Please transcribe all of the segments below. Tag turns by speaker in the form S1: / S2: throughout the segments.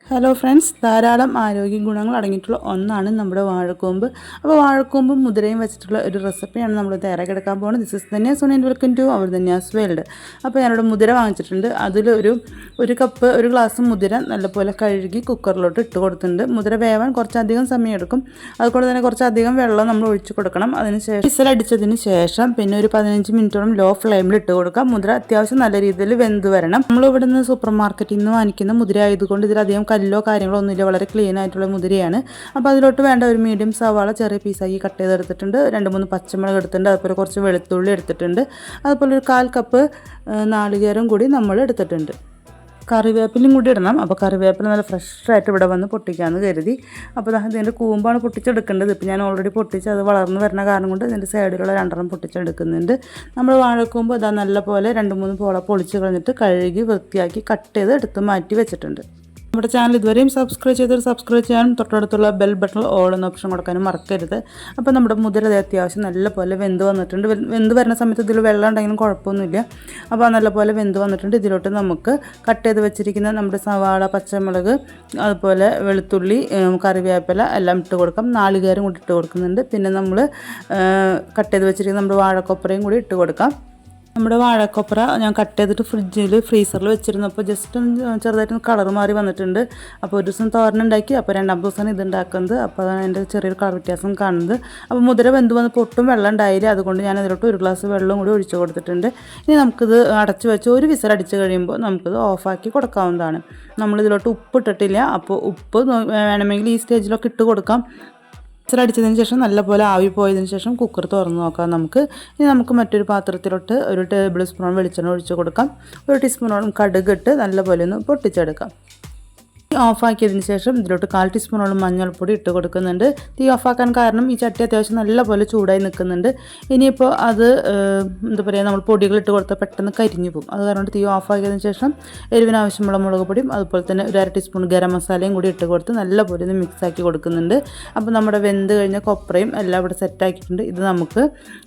S1: Hello friends, ധാരാളം ആരോഗ്യ ഗുണങ്ങൾ അടങ്ങിയിട്ടുള്ള ഒന്നാണ് നമ്മുടെ വാഴക്കൂമ്പ്. അപ്പോൾ വാഴക്കൂമ്പും മുതിരയും വെച്ചിട്ടുള്ള ഒരു റെസിപ്പിയാണ് നമ്മൾ തയ്യാറാക്കിയെടുക്കാൻ പോകുന്നത്. This is Dhanya Soni and welcome to our Dhanya's world. അപ്പോൾ ഞാനിവിടെ മുതിര വാങ്ങിച്ചിട്ടുണ്ട്. ഒരു കപ്പ് ഒരു ഗ്ലാസ് മുതിര നല്ലപോലെ കഴുകി കുക്കറിലോട്ട് ഇട്ട് കൊടുത്തിട്ടുണ്ട്. മുതിര വേവാൻ കുറച്ചധികം സമയം എടുക്കും. അതുകൊണ്ട് തന്നെ കുറച്ചധികം വെള്ളം നമ്മൾ ഒഴിച്ച് കൊടുക്കണം. അതിനുശേഷം വിസിലടിച്ചതിന് ശേഷം പിന്നെ ഒരു 15 മിനിറ്റോളം ലോ ഫ്ലെയിമിൽ ഇട്ട് കൊടുക്കാം. മുതിര അത്യാവശ്യം നല്ല രീതിയിൽ വെന്ത് വരണം. നമ്മൾ ഇവിടെ നിന്ന് സൂപ്പർ മാർക്കറ്റിൽ നിന്ന് വാങ്ങിക്കുന്ന മുതിര ആയതുകൊണ്ട് ഇതിലധികം കല്ലോ കാര്യങ്ങളോ ഒന്നുമില്ല, വളരെ ക്ലീൻ ആയിട്ടുള്ള മുതിരയാണ്. അപ്പോൾ അതിലോട്ട് വേണ്ട ഒരു മീഡിയം സവാള ചെറിയ പീസാക്കി കട്ട് ചെയ്തെടുത്തിട്ടുണ്ട്. 2-3 പച്ചമുളക് എടുത്തിട്ടുണ്ട്. അതുപോലെ കുറച്ച് വെളുത്തുള്ളി എടുത്തിട്ടുണ്ട്. അതുപോലെ ഒരു 1/4 കപ്പ് നാളികേരം കൂടി നമ്മൾ എടുത്തിട്ടുണ്ട്. കറിവേപ്പിലും കൂടി ഇടണം. അപ്പോൾ കറിവേപ്പില നല്ല ഫ്രഷായിട്ട് ഇവിടെ വന്ന് പൊട്ടിക്കാമെന്ന് കരുതി. അപ്പോൾ ഇതിൻ്റെ കൂമ്പാണ് പൊട്ടിച്ചെടുക്കേണ്ടത്. ഇപ്പോൾ ഞാൻ ഓൾറെഡി പൊട്ടിച്ച് അത് വളർന്ന് വരുന്ന കാരണം കൊണ്ട് ഇതിൻ്റെ സൈഡിലുള്ള 2 പൊട്ടിച്ചെടുക്കുന്നുണ്ട്. നമ്മൾ വാഴക്കൂമ്പ് ഇതാ നല്ല പോലെ 2-3 പോള പൊളിച്ച് കളഞ്ഞിട്ട് കഴുകി വൃത്തിയാക്കി കട്ട് ചെയ്ത് എടുത്ത് മാറ്റി വെച്ചിട്ടുണ്ട്. നമ്മുടെ ചാനൽ ഇതുവരെയും സബ്സ്ക്രൈബ് ചെയ്യാനും തൊട്ടടുത്തുള്ള ബെൽ ബട്ടൺ ഓൾ എന്ന ഓപ്ഷൻ കൊടുക്കാനും മറക്കരുത്. അപ്പോൾ നമ്മുടെ മുതിര അത്യാവശ്യം നല്ലപോലെ വെന്ത് വന്നിട്ടുണ്ട്. വെന്ത് വരുന്ന സമയത്ത് ഇതിൽ വെള്ളം ഉണ്ടെങ്കിലും കുഴപ്പമൊന്നുമില്ല. അപ്പോൾ നല്ലപോലെ വെന്ത് വന്നിട്ടുണ്ട്. ഇതിലോട്ട് നമുക്ക് കട്ട് ചെയ്ത് വെച്ചിരിക്കുന്ന നമ്മുടെ സവാള, പച്ചമുളക്, അതുപോലെ വെളുത്തുള്ളി, കറിവേപ്പില എല്ലാം ഇട്ട് കൊടുക്കാം. നാളികേരം കൂടി ഇട്ട് കൊടുക്കുന്നുണ്ട്. പിന്നെ നമ്മൾ കട്ട് ചെയ്ത് വെച്ചിരിക്കുന്ന നമ്മുടെ വാഴക്കൊപ്പരയും കൂടി ഇട്ട് കൊടുക്കാം. നമ്മുടെ വാഴക്കൊപ്പര ഞാൻ കട്ട് ചെയ്തിട്ട് ഫ്രീസറിൽ വെച്ചിരുന്നപ്പോൾ ജസ്റ്റ് ചെറുതായിട്ട് കളർ മാറി വന്നിട്ടുണ്ട്. അപ്പോൾ ഒരു ദിവസം തോരനുണ്ടാക്കി, അപ്പോൾ 2-ാമത്തെ ദിവസമാണ് ഇതുണ്ടാക്കുന്നത്. അപ്പോൾ അതാണ് എൻ്റെ ചെറിയൊരു കളർ വ്യത്യാസം കാണുന്നത്. അപ്പോൾ മുതിര വെന്ത് വന്നപ്പോൾ ഒട്ടും വെള്ളം ഉണ്ടായില്ല. അതുകൊണ്ട് ഞാൻ അതിലോട്ട് 1 ഗ്ലാസ് വെള്ളം കൂടി ഒഴിച്ച് കൊടുത്തിട്ടുണ്ട്. ഇനി നമുക്കിത് അടച്ച് വെച്ച് ഒരു വിസിലടിച്ച് കഴിയുമ്പോൾ നമുക്കിത് ഓഫാക്കി കൊടുക്കാവുന്നതാണ്. നമ്മളിതിലോട്ട് ഉപ്പ് ഇട്ടിട്ടില്ല. അപ്പോൾ ഉപ്പ് വേണമെങ്കിൽ ഈ സ്റ്റേജിലൊക്കെ ഇട്ട് കൊടുക്കാം. വിസിലടിച്ചതിന് ശേഷം നല്ലപോലെ ആവി പോയതിന് ശേഷം കുക്കർ തുറന്ന് നോക്കാം നമുക്ക്. ഇനി നമുക്ക് മറ്റൊരു പാത്രത്തിലോട്ട് 1 ടേബിൾ സ്പൂൺ വെളിച്ചെണ്ണ ഒഴിച്ച് കൊടുക്കാം. 1 ടീസ്പൂണോളം കടുക് ഇട്ട് നല്ലപോലെ ഒന്ന് പൊട്ടിച്ചെടുക്കാം. ഓഫാക്കിയതിന് ശേഷം ഇതിലോട്ട് 1/4 ടീസ്പൂണോളം മഞ്ഞൾപ്പൊടി ഇട്ട് കൊടുക്കുന്നുണ്ട്. തീ ഓഫാക്കാൻ കാരണം ഈ ചട്ടി അത്യാവശ്യം നല്ലപോലെ ചൂടായി നിൽക്കുന്നുണ്ട്. ഇനിയിപ്പോൾ അത് എന്താ പറയുക, നമ്മൾ പൊടികൾ ഇട്ട് കൊടുത്താൽ പെട്ടെന്ന് കരിഞ്ഞു പോകും. അത് കാരണം തീ ഓഫാക്കിയതിന് ശേഷം എരിവിന് ആവശ്യമുള്ള മുളക് പൊടിയും അതുപോലെ തന്നെ ഒരു 1/2 ടീസ്പൂൺ ഗരം മസാലയും കൂടി ഇട്ട് കൊടുത്ത് നല്ലപോലെ ഒന്ന് മിക്സാക്കി കൊടുക്കുന്നുണ്ട്. അപ്പോൾ നമ്മുടെ വെന്ത് കഴിഞ്ഞ കൊപ്രയും എല്ലാം ഇവിടെ സെറ്റാക്കിയിട്ടുണ്ട്. ഇത് നമുക്ക്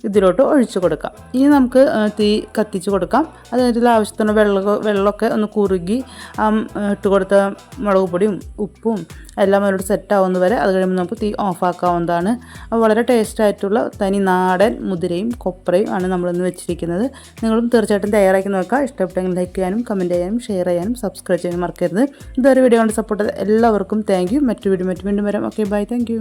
S1: ഇതിലോട്ട് ഒഴിച്ച് കൊടുക്കാം. ഇനി നമുക്ക് തീ കത്തിച്ച് കൊടുക്കാം. അതിനായിട്ടുള്ള ആവശ്യത്തിന് വെള്ളമൊക്കെ ഒന്ന് കുറുകി ഇട്ട് കൊടുത്ത മുളക് പൊടിയും ഉപ്പും എല്ലാം അതിലോട്ട് സെറ്റാവുന്ന വരെ അത് കഴിയുമ്പോൾ നമുക്ക് തീ ഓഫാക്കാവുന്നതാണ്. അപ്പോൾ വളരെ ടേസ്റ്റായിട്ടുള്ള തനി നാടൻ മുതിരയും കൊപ്രയും ആണ് നമ്മളിന്ന് വെച്ചിരിക്കുന്നത്. നിങ്ങളും തീർച്ചയായിട്ടും തയ്യാറാക്കി നോക്കുക. ഇഷ്ടപ്പെട്ടെങ്കിൽ ലൈക്ക് ചെയ്യാനും കമൻറ്റ് ചെയ്യാനും ഷെയർ ചെയ്യാനും സബ്സ്ക്രൈബ് ചെയ്യാനും മറക്കരുത്. ഇതൊരു വീഡിയോ കൊണ്ട് സപ്പോർട്ട് ചെയ്ത എല്ലാവർക്കും താങ്ക് യു. മറ്റു വീണ്ടും വരാം. Okay, bye. Thank U.